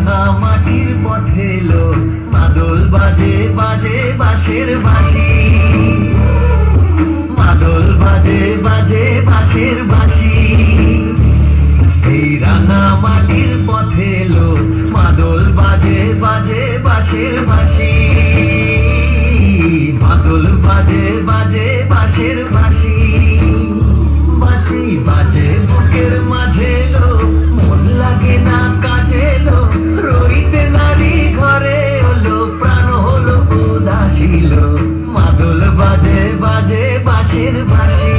রাঙা মাটির পথে এলো মাদল বাজে বাজে বাঁশের বাঁশি, মাদল বাজে বাজে বাঁশের বাঁশি। এই রাঙা মাটির পথে এলো মাদল বাজে বাজে বাঁশের বাঁশি, মাদল বাজে বাজে বাঁশের বাঁশি। বাঁশি বাজে বুকের মাঝে এলো, মন লাগে না কাজে এলো, রইতে নারী ঘরে হলো, প্রাণ হলো উদাসীল। মাদল বাজে বাজে বাঁশের বাঁশি,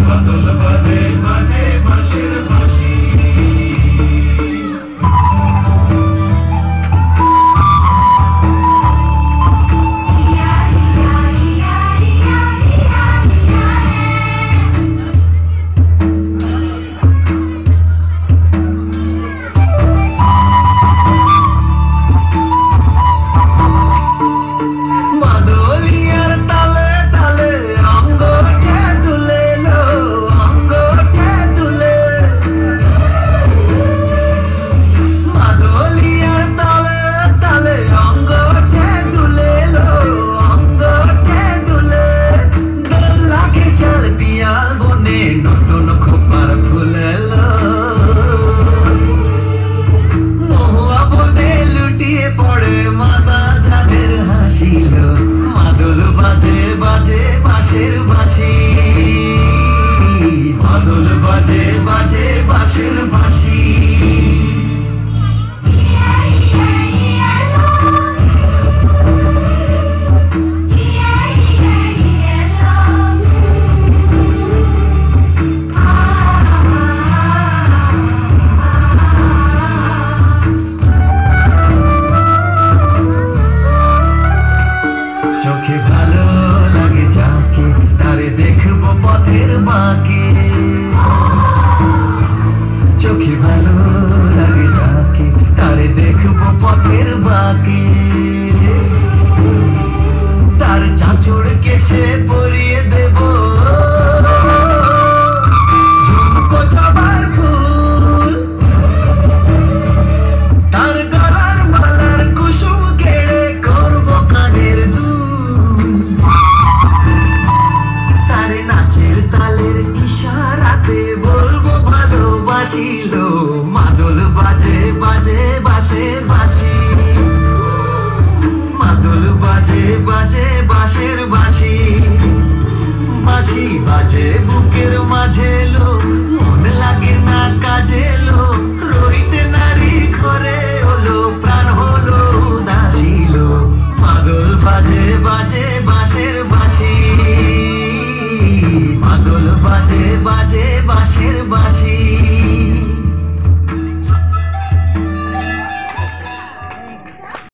মাদল বাজে বাজে বাঁশের বাঁশি। নতুন খোপার ফুলেলো মহুয়া বনে লুটিয়ে পড়ে মাথা যাদের হাসিল। মাদল বাজে বাজে বাঁশের বাঁশি, মাদল বাজে বাজে বাঁশের বাঁশি। চোখে ভালো লাগে যাকে তারে দেখবো পথের বাঁকে, চোখে ভালো লাগে যাকে তারে দেখবো পথের বাঁকে। তার চাঁচড় কেশে পরিয়ে দেব ঝুমকো জবার ফুল, তার গলার মালার কুসুম কেড়ে করবো কানের দুল। তারে নাচের তালের ইশারাতে বলবো ভালোবাসিল। মাদল বাজে বাজে বাঁশের বাঁশি, মাদল বাজে বাজে বাঁশের বাঁশি। বাঁশি বাজে বুকের মাঝে এলো, মন লাগে না কাজে এলো, রইতে নারী ঘরে হলো, প্রাণ হলো উদাসীল। মাদল বাজে বাজে বাঁশের বাঁশি, মাদল বাজে বাজে বাঁশের বাঁশি।